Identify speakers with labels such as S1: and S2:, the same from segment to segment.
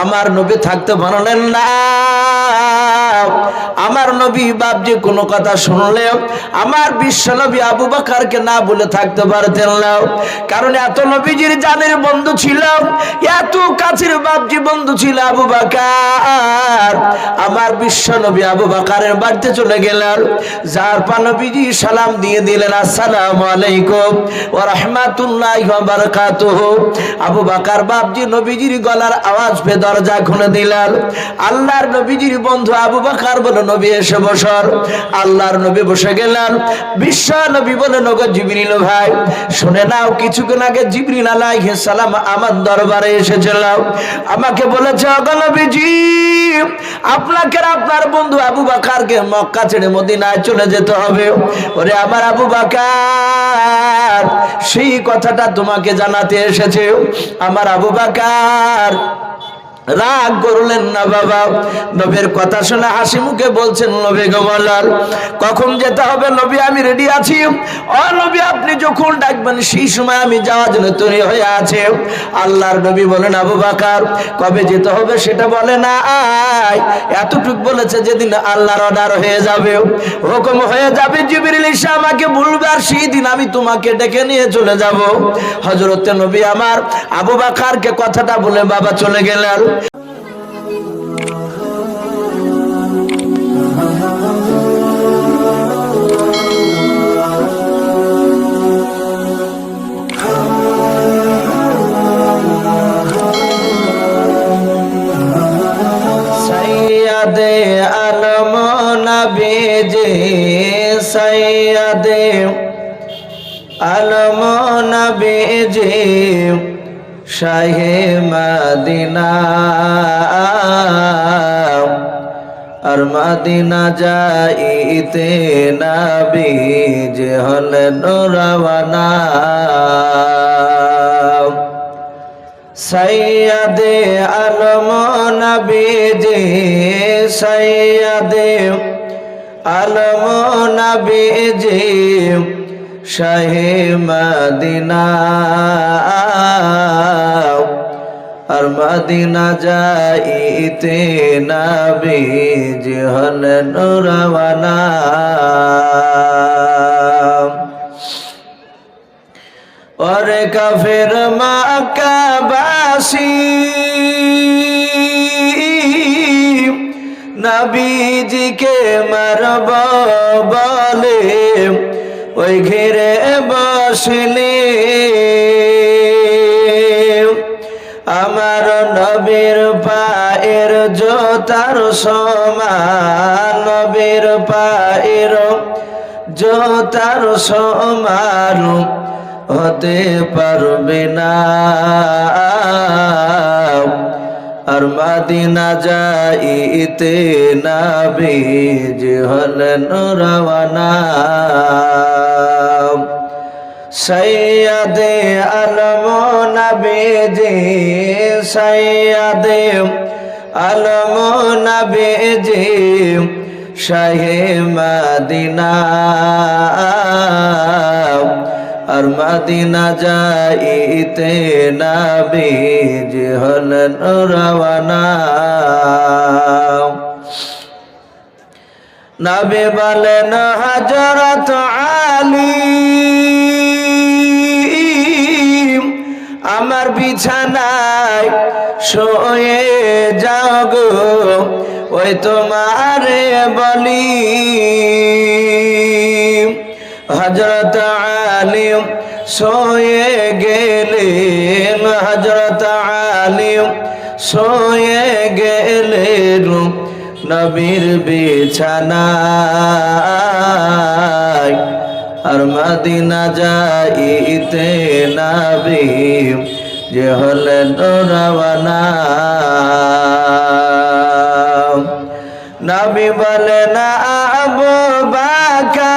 S1: আমার নবী থাকতে পারলেন না। আমার নবী বাপ যে কোনো কথা শুনলে আমার বিশ্ব নবী আবু বকরকে না বলে থাকতে পারতেন না, কারণ এত নবীজির জানের বন্ধু ছিল, এত কাছের বাপজি বন্ধু ছিল আবু বকর। আমার বিশ্ব নবী আবু বকরের বাড়িতে চলে গেলেন, যার পর নবীজি সালাম দিয়ে দিলেন, আসসালামু আলাইকুম ওয়া রাহমাতুল্লাহি ওয়া বারাকাতুহু। আবু বকর বাপজি নবীজির গলার আওয়াজ পেয়ে দরজা খুলে দিলেন। আল্লাহর নবীজির বন্ধু আবু বকর বলে, নবী এসে বসর। আল্লাহর নবী বসে গেলেন। বিশ্ব নবী বলে, নগো জিবরিল ভাই শুনে নাও, কিছুক্ষণ আগে জিবরিল আলাইহিস সালাম আমার দরবারে এসেছিল, আমাকে বলেছে ওগো নবীজি আপনাকে আপনার বন্ধু আবু বকরকে মক্কা ছেড়ে মদিনায় চলে যেতে হবে। ওরে আমার আবু বকর, সেই কথাটা তোমাকে জানাতে এসেছে। আমার আবু বকর রাগ করলেন না বাবা, নবীর কথা শুনে হাসি মুখে বলছেন, নবী গো বলার কখন যেতে হবে? নবী আমি রেডি আছি। ও নবী আপনি যখন ডাকবেন সেই সময় আমি যাওয়ার জন্য তৈরি হয়ে আছে। আল্লাহর নবী বলেন, আবু বকর কবে যেতে হবে সেটা বলে না, এতটুক বলেছে যেদিন আল্লাহর অর্ডার হয়ে যাবে, হুকুম হয়ে যাবে, জিবরিল এসে আমাকে বলবে, আর সেই দিন আমি তোমাকে ডেকে নিয়ে চলে যাব। হযরত নবী আমার আবু বকরকে কথাটা বলে বাবা চলে গেলেন। সৈয়দে আলম নবীজি, সৈয়দে আলম নবীজি শাহে মদিনা, আর মদিনা যাইতে নবীজি হলেন রওয়ানা। সৈয়দে আলম নবীজি, সৈয়দে আলম নবীজি শাহে মদিনা, আর মদিনা যাইতে নবীজি হলেন রওয়ানা। ওরে কাফের মক্কাবাসী নবীজিকে মারব বলে ওই ঘিরে বসলে, আমার নবীর পায়ের জোতার সমান, নবীর পায়ের জোতার সমান হতে পারবে না, আর মদিনা যাইতে নবীজি হলেন রওয়ানা। সৈয়দে আলম নবীজি, সৈয়দে আলম নবীজি শাহে মদিনা, আর মদিনা যাইতে নবীজি হলেন রওয়ানা। নবী বলেন হযরত আলী আমার বিছানায় শুয়ে যাও গো, ওই তোমারে বলি। হযরত আলী শুয়ে গেলেন, হযরত আলী শুয়ে গেলেন নবীর বিছানায়, আর মদিনা যাইতে নবীজি হলেন রওয়ানা। নবী বলেন আবু বকর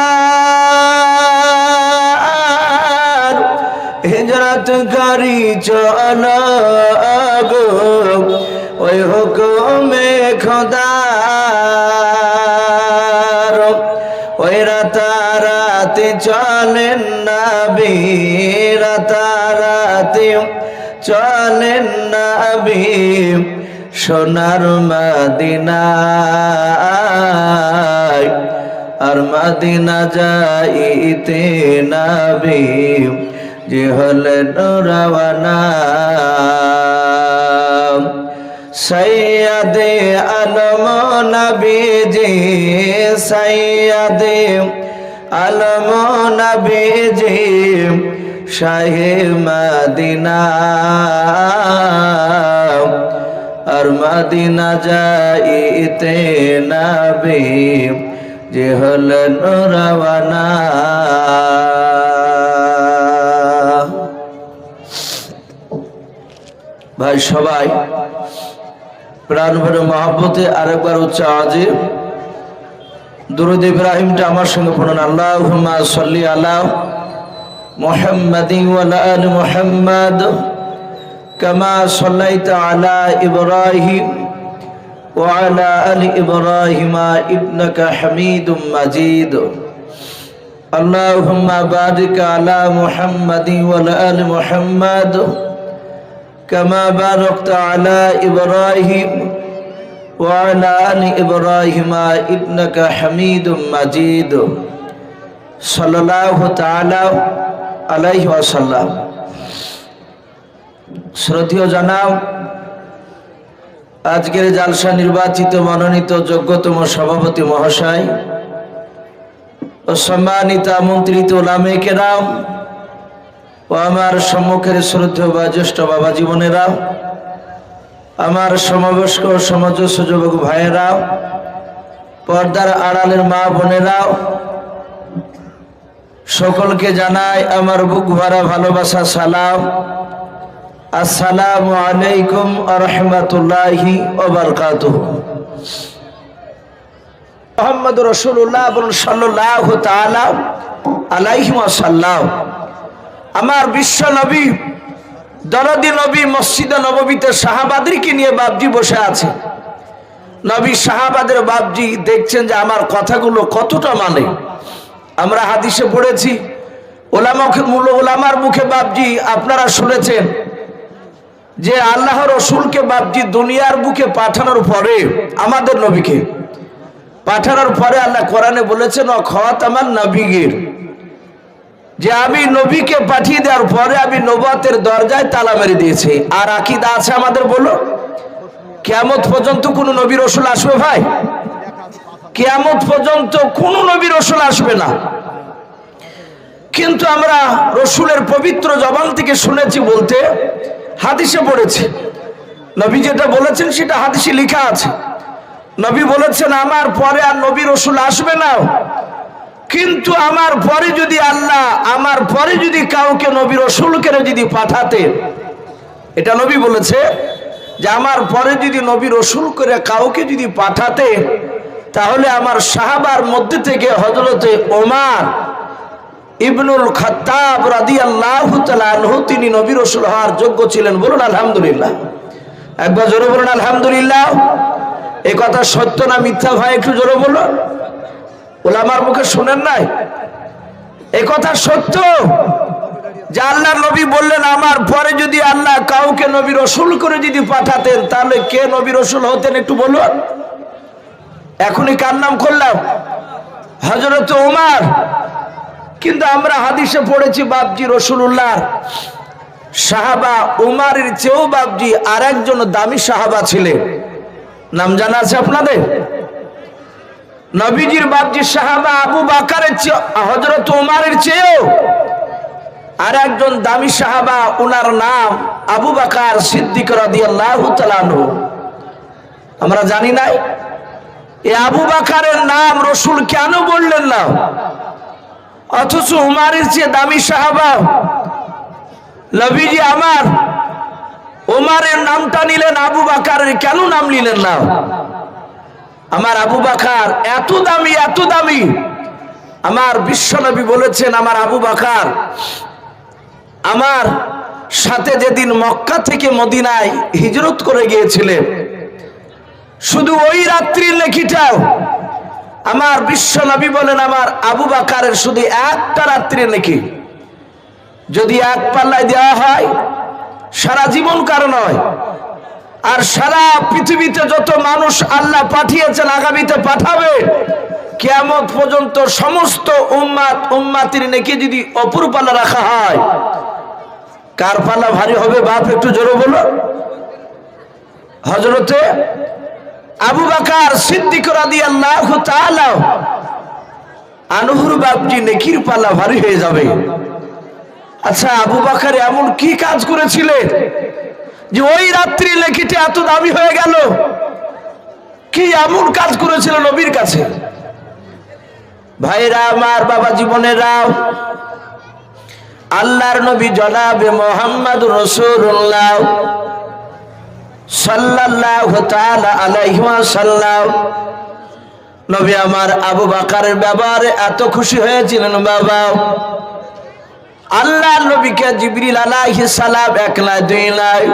S1: হিজরত করি চল গো, ওই হুকুমে খোদার, ওই রাতারাতি চলেন নবী, রাতারাতি চলেন নবী সোনার মদিনায় আর মদিনা যাইতে নবী যে হলেন রওয়ানা সৈয়দে আলম নবীজি সৈয়দে আলম নবীজি শাহে মদিনা আর মদিনা যাইতে নবী যে হলেন রওয়ানা ভাই সবাই প্রাণ ভরে মহব্বতে আরেকবার উচ্চ আওয়াজে দুরূদ ইব্রাহিমটা আমার সঙ্গে পড়ুন আল্লাহুম্মা সাল্লি আলা মুহাম্মাদিন ওয়া আলা আলি মুহাম্মাদ কামা সাল্লাইতা আলা ইব্রাহিম ওয়া আলা আলি ইব্রাহিম ইন্নাকা হামিদুম মাজিদ আল্লাহুম্মা বারিক আলা মুহাম্মাদিন ওয়া আলা আলি মুহাম্মাদ কামা বারাকতা আলা ইব্রাহিম وعلى آل إبراهيم إنك حميد مجيد صلى الله تعالى عليه وسلم শ্রদ্ধেয় জানাও আজকের জালসা নির্বাচিত মনোনীত যোগ্যতম সভাপতি মহাশয় ও সম্মানিত আমন্ত্রিত উলামে কেরাম ও আমার সম্মুখের শ্রদ্ধেয় বা জ্যেষ্ঠ বাবা জীবনেরা আমার সমবয়স্ক সমাজস্য যুবক ভাইয়েরা পর্দার আড়ালের মা বোনেরা সকলকে জানাই আমার বুক ভরা ভালোবাসা সালাম আসসালামু আলাইকুম ওয়া রাহমাতুল্লাহি ওয়া বারাকাতুহু মুহাম্মদুর রাসূলুল্লাহ সাল্লাল্লাহু তাআলা আলাইহি ওয়াসাল্লাম আমার বিশ্ব নবী দরদি নবী মসজিদে নববীতে সাহাবাদেরকে নিয়ে বাপজি বসে আছে নবী সাহাবাদের বাপজি দেখছেন যে আমার কথাগুলো কতটা মানে আমরা হাদিসে পড়েছি ওলামার মুখে বাপজি আপনারা শুনেছেন যে আল্লাহ রসুলকে বাপজি দুনিয়ার বুকে পাঠানোর পরে আমাদের নবীকে পাঠানোর পরে আল্লাহ কোরআনে বলেছেন ও খাতামান নবিয়্যিন যে আমি নবীকে পাঠিয়ে দেওয়ার পরে আমি নবুয়তের দরজায় তালা মেরে দিয়েছি আর আকীদা আছে আমাদের বলো কিয়ামত পর্যন্ত কোন নবী রাসূল আসবে ভাই কিয়ামত পর্যন্ত কোন নবী রাসূল আসবে না কিন্তু আমরা রাসূলের পবিত্র জবান থেকে শুনেছি বলতে হাদিসে পড়েছি নবী যেটা বলেছেন সেটা হাদিসে লেখা আছে নবী বলেছেন আমার পরে আর নবী রাসূল আসবে না কিন্তু আমার পরে যদি আল্লাহ আমার পরে যদি কাউকে নবী রাসূলকে যদি পাঠাতেন এটা নবী বলেছে যে আমার পরে যদি নবী রাসূল করে কাউকে যদি পাঠাতেন তাহলে আমার সাহাবার মধ্যে থেকে হযরতে ওমর ইবনুল খাত্তাব রাদিয়াল্লাহু তাআলা আনহু তিনি নবী রাসূল হওয়ার যোগ্য ছিলেন বলুন আলহামদুলিল্লাহ একবার জোরে বলুন আলহামদুলিল্লাহ এই কথা সত্য না মিথ্যা ভাই একটু জোরে বলুন ওলামার মুখে শুনেন নাই এই কথা সত্য যে আল্লাহর নবী বললেন আমার পরে যদি আল্লাহ কাউকে নবী রাসূল করে যদি পাঠাতেন তাহলে কে নবী রাসূল হতেন একটু বলুন এখনই কার নাম করলাম হযরত ওমর কিন্তু আমরা হাদিসে পড়েছি বাপজি রাসূলুল্লাহ সাহাবা ওমরের চেয়েও বাপজি আরেকজন দামি সাহাবা ছিলেন নাম জানা আছে আপনাদের নবীজির বাপজি সাহাবা আবু বকরের চেয়ে হযরত ওমরের চেয়েও আরেকজন দামি সাহাবা ওনার নাম আবু বকর সিদ্দিক রাদিয়াল্লাহু তাআলা আনহু আমরা জানি না এই আবু বকরের নাম রাসূল কেন বললেন না অথচ ওমরের চেয়ে দামি সাহাবা নবীজি আমার ওমরের নামটা নিলেন আবু বকরের কেন নাম নিলেন না আমার আবু বকর এত দামি আমার বিশ্বনবী বলেছেন আমার আবু বকর আমার সাথে যেদিন মক্কা থেকে মদিনায় হিজরত করে গিয়েছিলেন শুধু ওই রাত্রির লেখিটাও আমার বিশ্বনবী বলেন আমার আবু বকরের শুধু একটা রাত্রির লেখি যদি এক পাল্লায় দেওয়া হয় সারা জীবন কার নয় আর সারা পৃথিবীতে যত মানুষ আল্লাহ পাঠিয়েছেন, আগামীতে পাঠাবে, কিয়ামত পর্যন্ত সমস্ত উম্মাতির নেকি যদি অপর পাল্লা রাখা হয়, কার পাল্লা ভারী হবে? বাপ একটু জোরে বলো। হযরতে আবু বকর সিদ্দিক রাদিয়াল্লাহু তাআলা আনহুর বাপজি নেকির পাল্লা ভারী হয়ে যাবে। আচ্ছা, আবু বকর এমন কি কাজ করেছিলেন যে ওই রাত্রি নেকিটা এত দামি হয়ে গেল? কি এমন কাজ করেছিল নবীর কাছে? ভাইরা আমার, বাবা জীবনেরা, আল্লাহর নবী জনাবে মুহাম্মদুর রাসূলুল্লাহ সাল্লাল্লাহু তাআলা আলাইহি ওয়াসাল্লাম নবী আমার আবু বকরের ব্যাপারে এত খুশি হয়েছিলেন বাবা। আল্লাহর নবীকে জিবরিল আলাইহিস সালাম একলা দুইলাই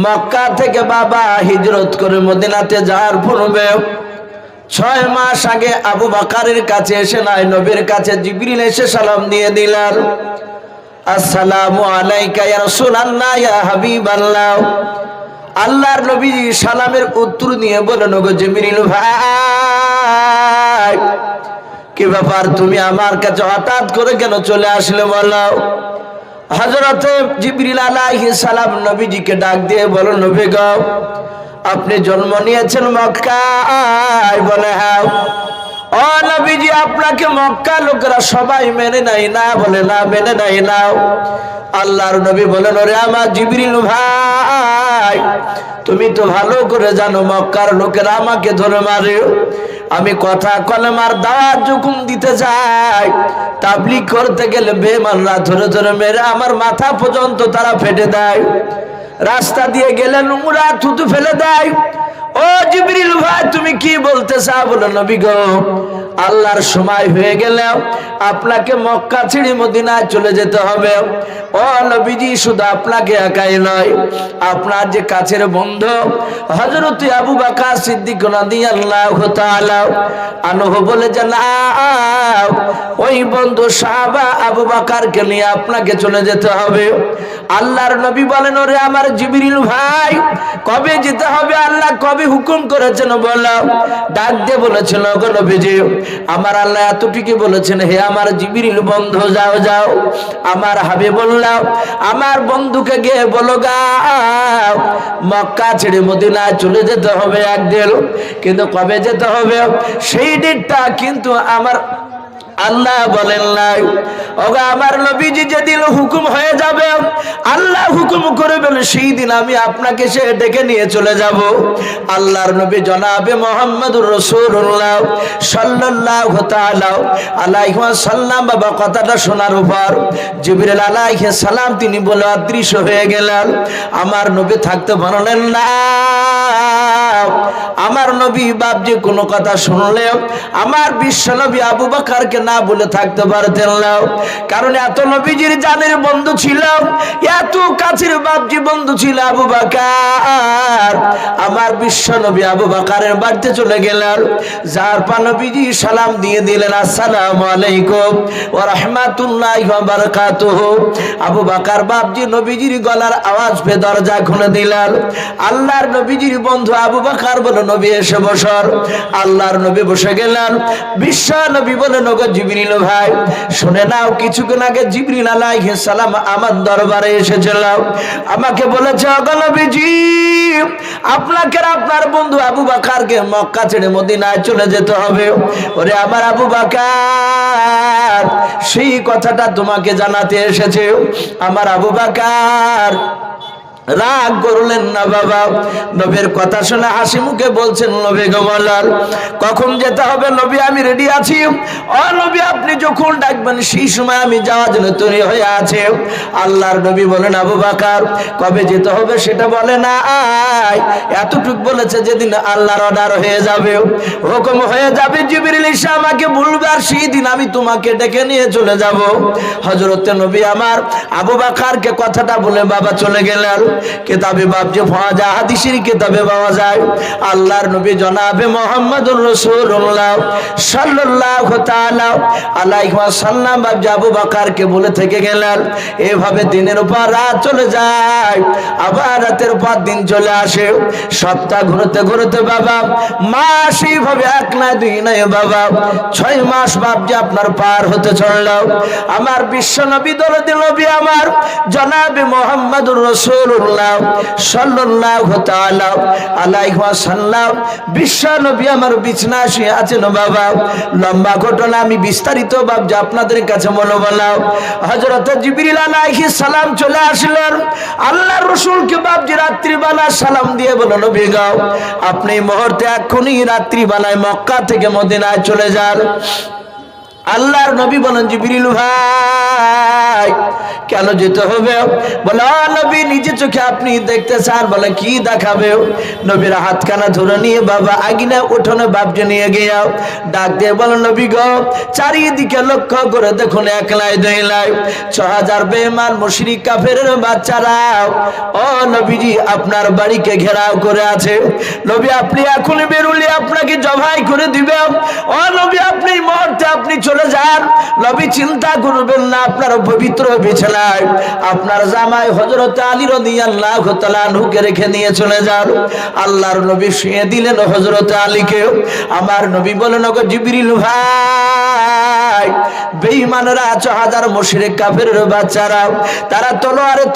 S1: মক্কা থেকে বাবা হিজরত করে মদিনাতে যাওয়ার পূর্বে 6 মাস আগে আবু বকরের কাছে এসে নাই নবীর কাছে জিবরিল এসে সালাম দিয়ে দিলেন, আসসালামু আলাইকা ইয়া রাসূলুল্লাহ ইয়া হাবিবাল্লাহ। আল্লাহর নবী সালামের উত্তর নিয়ে বলেন, ওগো জিবরিল ভাই, কি ব্যাপার, তুমি আমার কাছে হঠাৎ করে কেন চলে আসলে বলো? হযরতে জিবরিল আলাইহিস সালাম নবীজিকে ডাক দিয়ে বলেন, নবী গো, আপনি জন্ম নিয়েছেন মক্কায়? বলে হ্যাঁ। ও নবীজি, আপনাকে মক্কা লোকেরা সবাই মেনে নাই না? বলে না, মেনে নাই না। আল্লাহর নবী বলেন, ওরে আমার জিবরিল ভাই, তুমি তো ভালো করে জানো মক্কার লোকেরা আমাকে ধরে মারে। আমি কথা কলেমার দাওয়াত যখন দিতে যাই, তাবলীগ করতে গেলে বেঈমানরা ধরে ধরে মেরে আমার মাথা পর্যন্ত তারা ফেটে দেয়, রাস্তা দিয়ে গেলে নোংরা থুতু ফেলে দেয়। ও জিবরিল ভাই, তুমি কি বলতে চাও? বলো, নবী গো, আল্লাহর সময় হয়ে গেলে আপনাকে মক্কা ছেড়ে মদিনায় চলে যেতে হবে। ও নবীজি, শুধু আপনাকে একাই নয়, আপনার যে কাছের বন্ধু হযরত আবু বকর সিদ্দিক রাদিয়াল্লাহু তাআলা আনহু বলে যে না, ওই বন্ধু সাহাবা আবু বকরকে নিয়ে আপনাকে চলে যেতে হবে। আল্লাহর নবী বলেন, ওরে আমার জিবরিল ভাই, কবে যেতে হবে? আল্লাহ কবে হুকুম করেছেন বলো? ডাক দিয়ে বলেছিল, গো নবীজি, আমার আল্লাহ এতটুকু বলেছেন, হে আমার জিবরিল বন্ধু, যাও যাও, আমার হাবিবুল্লাহ আমার বন্ধুকে গিয়ে বলো গাও মক্কা ছেড়ে মদিনায় চলে যেতে হবে একদিন, কিন্তু কবে যেতে হবে সেই ডেটটা কিন্তু আমার আল্লাহ বলেন নাই। ওগো আমার নবীজি, যেদিন হুকুম হয়ে যাবে, আল্লাহ হুকুম করবেন, সেই দিন আমি আপনাকে সে ডেকে নিয়ে চলে যাব। আল্লাহর নবী জনাবে মুহাম্মদুর রাসূলুল্লাহ সাল্লাল্লাহু তাআলা আলাইহি ওয়াসাল্লাম বাবা কথাটা শোনার উপর জিবরিল আলাইহিস সালাম তিনি বলে অদৃশ্য হয়ে গেলেন। আমার নবী থাকতে পারলেন না। আমার নবী বাপজি কোনো কথা শুনলে আমার বিশ্ব নবী আবু বকরকে না বলে থাকতে পারতেন না, কারণ এত নবীজির জানের বন্ধু ছিল, এত কাছের বাপজি বন্ধু ছিল আবু বকর। আমার বিশ্ব নবী আবু বকরের বাড়িতে চলে গেলেন, যার পর নবীজি সালাম দিয়ে দিলেন, আসসালামু আলাইকুম ওয়া রাহমাতুল্লাহি ওয়া বারাকাতুহু। আবু বকর বাপজি নবীজির গলার আওয়াজ পেয়ে দরজা খুলে দিলেন। আল্লাহর নবীজির বন্ধু আবু বকর বলে, নবী এসে বসর। আল্লাহর নবী বসে গেলেন। বিশ্ব নবী বলেন, ওগো জিবরিল ভাই, শুনে নাও, কিছুক্ষণ আগে জিবরিল আলাইহিস সালাম আমার দরবারে এসেছিল, আমাকে বলেছে, ওগো নবীজি, আপনাকে আপনার বন্ধু আবু বকরকে মক্কা ছেড়ে মদিনায় চলে যেতে হবে। ওরে আমার আবু বকর, সেই কথাটা তোমাকে জানাতে এসেছে। আমার আবু বকর রাগ করলেন না বাবা, নবীর কথা শুনে হাসি মুখে বলছেন, নবী গো বলেন কখন যেতে হবে? নবী আমি রেডি আছি। ও নবী, আপনি যখন ডাকবেন সেই সময় আমি যাওয়ার জন্য তৈরি হয়ে আছে। আল্লাহর নবী বলেন, আবু বকর কবে যেতে হবে সেটা বলে না, এতটুক বলেছে যেদিন আল্লাহর অর্ডার হয়ে যাবে, হুকুম হয়ে যাবে, জিবরিল এসে আমাকে বলবে আর সেই দিন আমি তোমাকে ডেকে নিয়ে চলে যাব। হযরত নবী আমার আবু বকরকে কথাটা বলে বাবা চলে গেলেন। কিতাবে বাবজি পাওয়া যায়, হাদিসের কিতাবে পাওয়া যায়, আল্লাহর নবী জনাবে মুহাম্মদুর রাসূলুল্লাহ সাল্লাল্লাহু তাআলা আলাইহি ওয়াসাল্লাম বাবজি আবু বকরকে বলে থেকে গেলেন। এভাবে দিনের উপর রাত চলে যায়, আবার রাতের পর দিন চলে আসে, সপ্তাহ ঘুরতে ঘুরতে বাবা মাস এইভাবে এক নয় দুই নয় বাবা 6 মাস বাবজি আপনার পার হতে চলল। আমার বিশ্ব নবী দরদি নবী আমার জনাবে মুহাম্মদুর রাসূলুল্লাহ সাল্লাল্লাহু তাআলা আলাইহি ওয়াসাল্লাম বিশ্ব নবী আমার বিছানায় শুয়ে আছেন বাবা। লম্বা ঘটনা আমি বিস্তারিত বাবজি আপনাদের কাছে বলবো না। হযরত জিবরিল আলাইহিস সালাম চলে আসলেন আল্লাহর রাসূলকে বাবজি রাত্রিবেলা সালাম দিয়ে বলল, নবী গো আপনি এই মুহূর্তে এখনই রাত্রিবেলায় মক্কা থেকে মদিনায় চলে যান। আল্লাহর নবী বলেন, জিবরিল ভাই কেন যেতে হবে? বলে নবী নিজে চোখে আপনি দেখতে চান। বলে কি দেখাবে? নবীর হাতখানা ধরে নিয়ে বাবা আগিনা উঠোনে বাবজি নিয়ে গিয়া ডাক দিয়ে বলেন, নবী গো চারিদিকে লক্ষ্য করে দেখুন একলাই দুইলাই 6000 বেঈমান মুশরিক কাফেরের বাচ্চারা ও নবীজি আপনার বাড়িকে ঘেরাও করে আছে। নবী আপনি এখনই বেরুলে আপনাকে জবাই করে দিবে। ও নবী আপনি এই মুহূর্তে আপনি চলে যান। নবী চিন্তা করবেন না, আপনার পবিত্র বিছানায় আপনার জামাই হযরত আলী রাদিয়াল্লাহু তাআলা আনহুকে রেখে নিয়ে চলে যান। আল্লাহর নবী শুয়ে দিলেন হযরত আলীকে। আমার নবী বলেন, ওগো জিবরিল ভাই বেঈমানরা 6000 মুশরিক কাফেরের বাচ্চারা তারা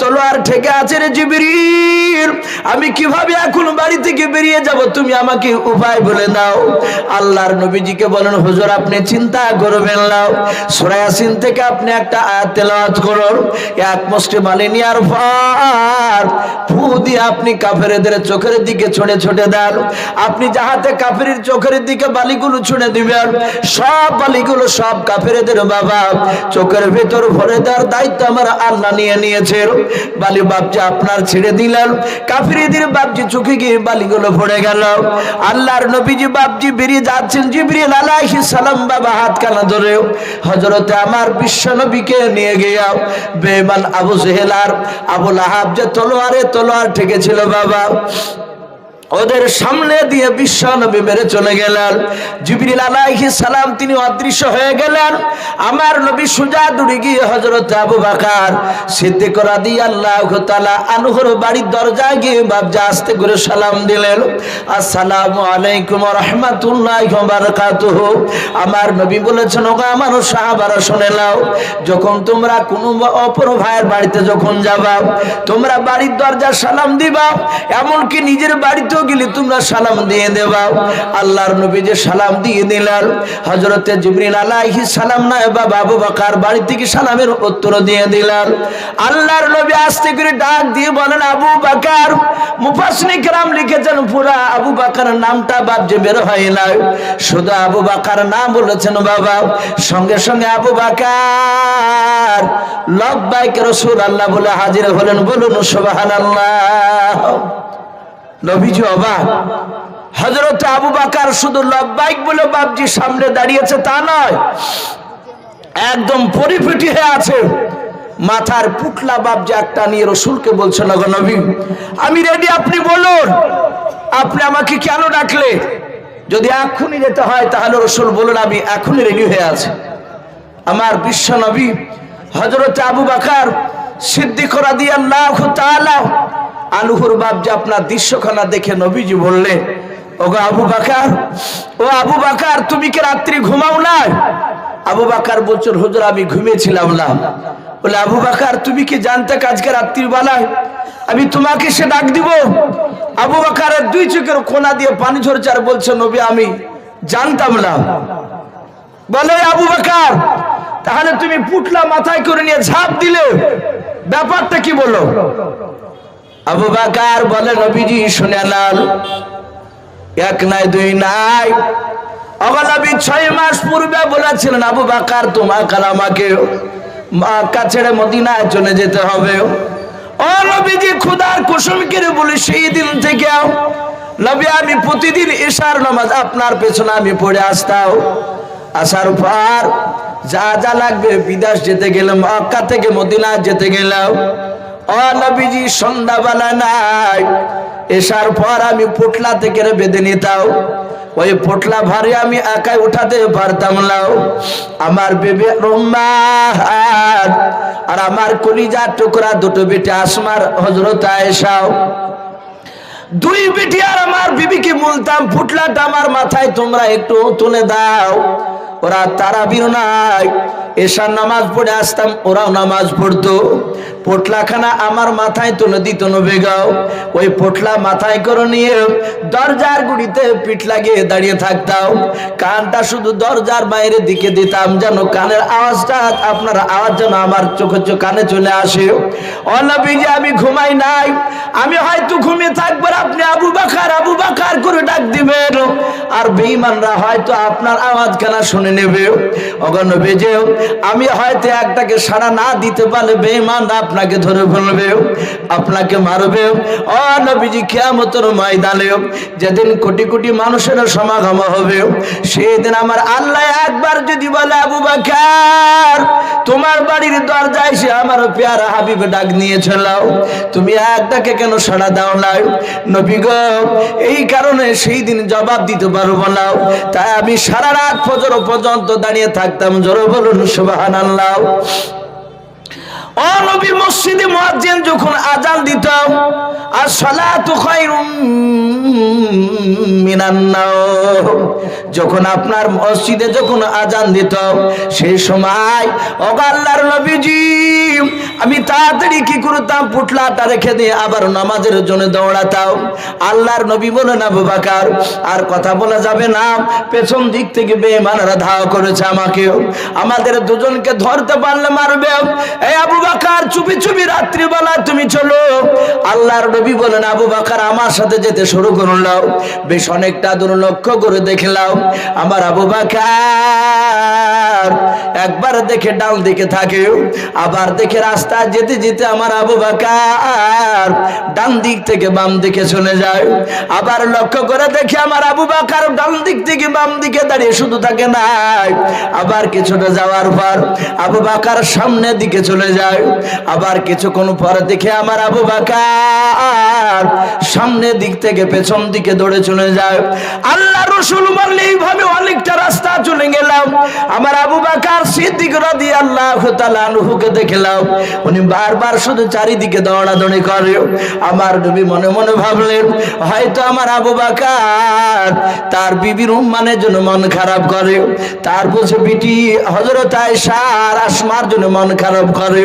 S1: তলোয়ার ঠেকে আছে রে জিবরিল, আমি কিভাবে এখন বাড়ি থেকে বেরিয়ে যাব? তুমি আমাকে উপায় বলে দাও। আল্লাহর নবীজিকে বলেন, হুজুর আপনি চিন্তা করবেন না, সূরা ইয়াসিন থেকে আপনি একটা আয়াত তেলাওয়াত করুন। এক মুষ্টি বালি নেওয়ার পর ফু দিয়ে আপনি কাফেরদের চোখের দিকে ছুঁড়ে দেন। আপনি যাহাতে কাফেরের চোখের দিকে বালিগুলো ছুঁড়ে দিবেন, সব বালিগুলো সব কাফেরদের বাবা চোখের ভেতর ভরে দেওয়ার দায়িত্ব আমার আল্লাহ নিয়ে নিয়েছে। বালি বাপজি আপনার ছেড়ে দিলেন, কাফেরদের বাপজি চোখে গিয়ে বালিগুলো ভরে গেল। আল্লাহর নবীজি বাপজি বেরিয়ে যাচ্ছেন, জিবরিল আলাইহিস সালাম বাবা হাতখানা ধরে হযরতে আমার বিশ্ব নবীকে নিয়ে গিয়া বেঈমান আবু জেহেল আর আবু লাহাব যে তলোয়ার ঠেকেছিল বাবা ওদের সামনে দিয়ে বিশ্ব নবী মেরে চলে গেলেন। জিবরিল আলাইহিস সালাম তিনি অদৃশ্য হয়ে গেলেন। আমার নবী সোজা দৌড়ে গিয়ে হযরত আবু বকর সিদ্দিক রাদিয়াল্লাহু তাআলা আনহুর বাড়ির দরজায় গিয়ে বাবজি আস্তে করে সালাম দিলেন, আসসালামু আলাইকুম ওয়া রাহমাতুল্লাহি ওয়া বারাকাতুহু। আমার নবী বলেছেন, ওগো আমার সাহাবারা শুনে নাও, যখন তোমরা কোনো অপর ভাইয়ের বাড়িতে যখন যাবা তোমরা বাড়ির দরজা সালাম দিবা, এমনকি নিজের বাড়িতে গেলে তোমরা সালাম দিয়ে দেবা। আল্লাহর নবী যে সালাম দিয়ে দিলেন, হযরতে জিবরিল আলাইহিস সালাম না বাবা আবু বকর বাড়ি থেকে সালামের উত্তর দিয়ে দিলেন। আল্লাহর নবী আস্তে করে ডাক দিয়ে বলেন, আবু বকর। মুফাসসিরিন کرام লিখেছেন পুরা আবু বকর নামটা বাবজি বের হয় না, শুধু আবু বকর নাম বলেছেন বাবা। সঙ্গে সঙ্গে আবু বকর লব্বাইক রাসূলুল্লাহ বলে হাজির হলেন। বলুন সুবহানাল্লাহ। নবীজি অবাক। হযরত আবু বকর শুধু লব্বাইক বলে বাবজি সামনে দাঁড়িয়েছে তা নয়, একদম পরিপিটি হয়ে আছে, মাথার পুটলা বাবজি একটা নিয়ে রাসূলকে বলছে, নগো নবী আমি রেডি, আপনি বলুন আপনি আমাকে কেন ডাকলে? যদি এখনই যেতে হয় তাহলে রাসূল বলুন আমি এখনই রেডি হয়ে আছি। আমার বিশ্ব নবী হযরত আবু বকর সিদ্দিক রাদিয়াল্লাহু তাআলা আনহুর বাবজি আপনার দৃশ্যখানা দেখে নবীজি বললেন, ওগো আবু বকর, ও আবু বকর তুমি কি রাত্রি ঘুমাও না? আবু বকর বলছেন, হুজুর আমি ঘুমিয়েছিলাম না। বলে আবু বকর তুমি কি জানতে আজকে রাত্রির বেলায় আমি তোমাকে সে ডাক দিব? আবু বকরের দুই চোখের কোনা দিয়ে পানি ঝরছে আর বলছে, নবী আমি জানতাম না। বলে আবু বকর তাহলে তুমি পুটলা মাথায় করে নিয়ে ঝাঁপ দিলে, ব্যাপারটা কি বলো? আবু বকর বলে, নবীজি শুনে নেন, এক নাই দুই নাই, নবী 6 মাস পূর্বে বলেছিলেন আবু বকর তোমাকে আমাকে মক্কা ছেড়ে মদিনায় চলে যেতে হবে। ও নবীজি খোদার কসম করে বলে সেই দিন থেকে নবী আমি প্রতিদিন ইশার নামাজ আপনার পেছনে আমি পড়ে আসতাম। আসার পর যা যা লাগবে, বিদেশ যেতে গেলাম, মক্কা থেকে মদিনা যেতে গেলাম, ও নবীজি সন্ধ্যাবেলা নাই এসার পর আমি পোটলা থেকে বেঁধে নিতাম। ওই পোটলা ভারী আমি একাই উঠাতে পারতাম না। আমার বেবি রুম্মা আর আমার কলিজার টুকরা দুটো বেটে আসমার হযরত আয়েশা, দুই বেটি আর আমার বিবিকে বলতাম পোটলাটা আমার মাথায় তোমরা একটু তুলে দাও। ওরা তারাবির নাই, এশার নামাজ পড়ে আসতাম, ওরাও নামাজ পড়তো। পোটলাখানা আমার মাথায় তুলে দিত নবী গো। ওই পোটলা মাথায় করে নিয়ে দরজার গুড়িতে পিঠ লাগিয়ে দাঁড়িয়ে থাকতাম। কানটা শুধু দরজার বাইরের দিকে দিতাম, যেন কানের আওয়াজটা, আপনার আওয়াজ যেন আমার চোখে কানে চলে আসে। ও নবীজি আমি ঘুমাই নাই, আমি হয়তো ঘুমিয়ে থাকবো, আপনি আবু বকর আবু বকর করে ডাক দিবেন, আর বেঈমানরা হয়তো আপনার আওয়াজ কানা শুনে নেবে। ওগো নবীজি আমি হয়তো একটাকে সাড়া না দিতে পারলে বেঈমানরা আপনাকে ধরে ফেলবে, আপনাকে মারবে। ও নবীজি কিয়ামতের ময়দানে যেদিন কোটি কোটি মানুষের সমাগম হবে, সেদিন আমার আল্লাহ একবার যদি বলে আবু বকর তোমার বাড়ির দরজায় এসে আমার পেয়ারা হাবিব ডাক নিয়েছিল, তুমি একটাকে কেন সাড়া দাও না? নবী গো এই কারণে সেই দিন জবাব দিতে পারবো না, তাই আমি সারা রাত ফজর পর্যন্ত দাঁড়িয়ে থাকতাম। জোরে বলুন সুবহানাল্লাহ। ও নবী মসজিদে মুয়াজ্জিন যখন আযান দিত, আসসালাতু খায়রুম মিনান নাওম, যখন আপনার মসজিদে যখন আযান দিত, সেই সময় ও আল্লাহর নবীজি আমি তাড়াতাড়ি কি করতাম, পুটলাটা রেখে দিয়ে আবার নামাজের জন্য দৌড়াতাম। আল্লাহর নবী বলেন আবু বকর আর কথা বলা যাবে না, পেছন দিক থেকে বেঈমানরা ধাওয়া করেছে আমাকে, আমাদের দুজনকে ধরতে পারলে মারবে। এই আবু বকর চুপি চুপি রাত্রিবেলা তুমি চলো। আল্লাহর নবী বলেন আবু বকর আমার সাথে যেতে শুরু করলাম। বেশ অনেকটা দূর লক্ষ্য করে দেখলাম আমার আবু বকর একবার দেখে ডান দিকে থাকে, আবার দেখে রাস্তা যেতে যেতে আমার আবু বকর ডান দিক থেকে বাম দিকে চলে যায়। আবার লক্ষ্য করে দেখে আমার আবু বকর ডান দিক থেকে বাম দিকে দাঁড়িয়ে শুধু থাকে না, আবার কিছুটা যাওয়ার পর আবু বকর সামনের দিকে চলে যায়। আবার কিছুক্ষণ পরে দেখে আমার আবু বকর সামনের দিক থেকে পেছন দিকে দৌড়ে চলে যায়। আল্লাহ রাসূল বললেন এইভাবে অনেকটা রাস্তা চলে গেলাম, আমার আবু বকর সিদ্দিক রাদিয়াল্লাহু তাআলা আনহুকে দেখলাম উনি বারবার শুধু চারিদিকে দৌড়াদৌড়ি করে। আমার নবী মনে মনে ভাবলেন হয়তো আমার আবু বকর তার বিবির উম্মানের জন্য মন খারাপ করে, তার বসে বিটি হযরত আয়েশা আর আসমার জন্য মন খারাপ করে।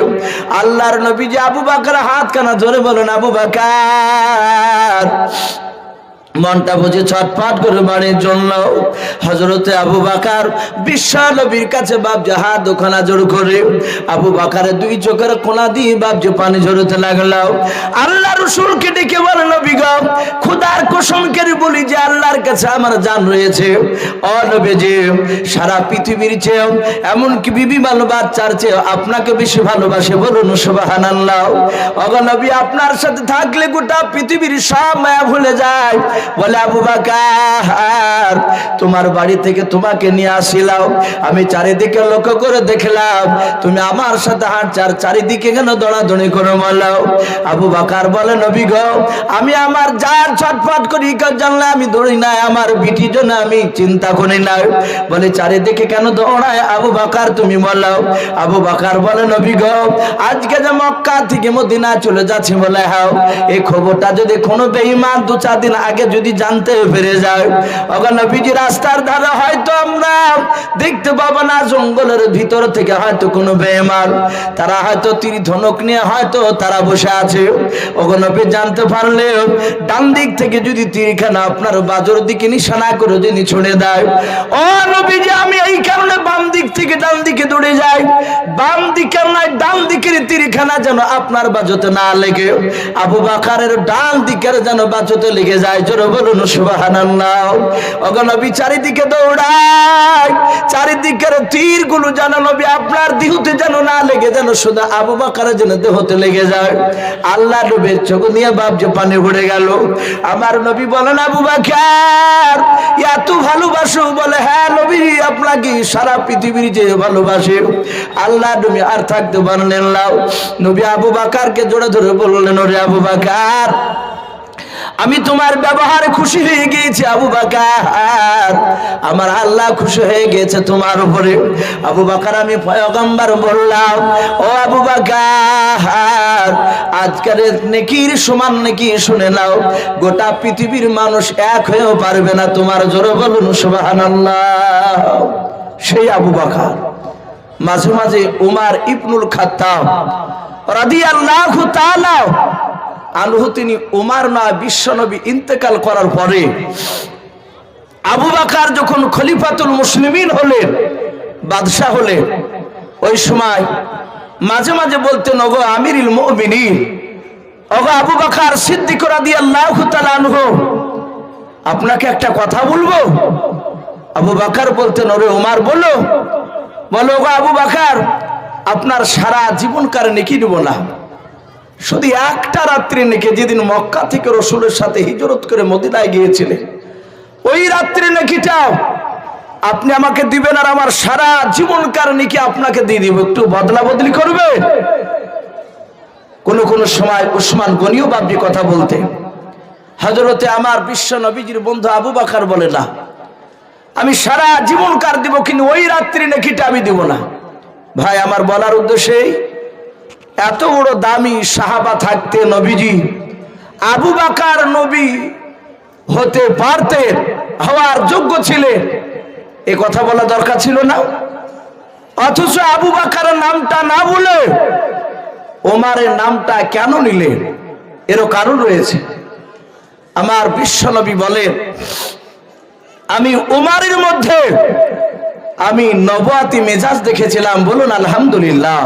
S1: আল্লাহর নবী যে আবু বকর হাত কানা ধরে বলেন আবু বকর মনটা বুঝে ছটফট করে বাড়ির জন্য। হযরতে আবু বকর বিশ্ব নবীর কাছে বাপজি হাত দুখানা জোর করে, আবু বকরের দুই চোখের কোনা দিয়ে বাপজি পানি ঝরতে লাগলো। আল্লাহ রাসূলকে ডেকে বলে নবী গো খোদার কসম করে বলি যে আল্লাহর কাছে আমার জান রয়েছে, ও নবীজি সারা পৃথিবীর চেয়ে এমনকি বিবি ভালো বাচ্চার চেয়ে আপনাকে বেশি ভালোবাসে, বলুন সুবহানাল্লাহ। ওগো নবী আপনার সাথে থাকলে গোটা পৃথিবীর সব মায়া ভুলে যায়। বলে আবু বকর তোমার বাড়ি থেকে তোমাকে নিয়ে আসিলাম, আমি চারিদিকে লক্ষ্য করে দেখলাম তুমি আমার সাথে হাঁটছার চারিদিকে কেন দৌড়াদৌড়ি করে বলো। আবু বকর বলে নবী গো আমি আমার যার ছটফট করি জানলে আমি দৌড়ি নাই, আমার বিটির জন্য আমি চিন্তা করি নাই। বলে চারিদিকে কেন দৌড়ায় আবু বকর তুমি বলো। আবু বকর বলে নবী গো আজকে যে মক্কা থেকে মদিনা চলে যাচ্ছে বলে হ্যাঁ, এই খবরটা যদি কোনো বেঈমান 2-4 দিন আগে যদি জানতে পেরে যায়, ওগো নবীজি রাস্তার ধারে হয়তো আমরা দেখতে পাবো না, জঙ্গলের ভিতর থেকে হয়তো কোনো বেঈমান তারা হয়তো তীর ধনুক নিয়ে হয়তো তারা বসে আছে। ওগো নবী জানতে পারলে ডান দিক থেকে যদি তীরখানা আপনার বাজুর দিকে নিশানা করে যদি ছুড়ে দেয়, ও নবীজি আমি এই কারণে বাম দিক থেকে ডান দিকে দৌড়ে যাই, বাম দিকের নয় ডান দিকের তীরখানা যেন আপনার বাজুতে না লেগে আবু বকরের ডান দিকের যেন বাজুতে লেগে যায়। জোরে জোরে বলুন সুবহানাল্লাহ। ওগো নবী চারিদিকে দৌড়ায়, চারিদিকের তীরগুলো যেন নবী আপনার দেহতে যেন না লেগে, যেন শুধু আবু বকরের যেন দেহতে লেগে যায়। আল্লাহ নবীর চোখ নিয়ে বাপজি পানি পড়ে গেল। আমার নবী বলেন, আবু বকর এত ভালোবাসো? বলে, হ্যাঁ নবী, আপনাকে সারা পৃথিবীর যে ভালোবাসে। আল্লাহ নবী আর থাকতে পারলেন না। নবী আবু বকরকে জোরে ধরে বললেন, ওরে আবু বকর, আমি তোমার ব্যবহারে খুশি হয়ে গিয়েছি আবু বকর, আমার আল্লাহ খুশি হয়ে গেছে তোমার উপরে। আবু বকর, আমি পয়গম্বর বললাম, ও আবু বকর, আজকের নেকির সমান নেকি শুনে নাও, গোটা পৃথিবীর মানুষ এক হয়েও পারবে না। তোমার জোরে বলুন সুবহানাল্লাহ। সেই আবু বকর মাঝে মাঝে উমর ইবনুল খাত্তাব রাদিয়াল্লাহু তাআলা আনহু, তিনি উমর না বিশ্বনবী ইন্তেকাল করার পরে আবু বকর যখন খলিফাতুল মুসলিমিন হলেন, বাদশাহ হলেন, ওই সময় মাঝে মাঝে বলতেন, ওগো আমিরুল মুমিনিন, ওগো আবু বকর সিদ্দিক রাদিয়াল্লাহু তাআলা আনহু, আপনাকে একটা কথা বলবো। আবু বকর বলতেন, ওরে উমর বলো। বলো, ওগো আবু বকর, আপনার সারা জীবনকার নেকি দেব না, শুধু একটা রাত্রি নেকি, যেদিন মক্কা থেকে রাসূলের সাথে হিজরত করে মদিনায় গিয়েছিলেন, ওই রাত্রি নেকিটাও আপনি আমাকে দিবেন, আর আমার সারা জীবনকার নেকি আপনাকে দিয়ে দিব। একটু বদলা বদলি করবে? কোন কোন সময় উসমান গনিও বাবজি কথা বলতে, হযরতে আমার বিশ্ব নবীজির বন্ধু আবু বকর বলে, না, আমি সারা জীবনকার দিব, কিন্তু ওই রাত্রি নেকিটা আমি দিব না। ভাই, আমার বলার উদ্দেশ্যে, এত বড় দামি সাহাবা থাকতে নবীজি আবু বকর নবী হতে পারতেন, হওয়ার যোগ্য ছিলেন, এ কথা বলা দরকার ছিল না। অথচ আবু বকরের নামটা না বলে ওমরের নামটা কেন নিলেন? এরও কারণ রয়েছে। আমার বিশ্ব নবী বলেন, আমি উমরের মধ্যে আমি নবুয়াতি মেজাজ দেখেছিলাম। বলুন আলহামদুলিল্লাহ।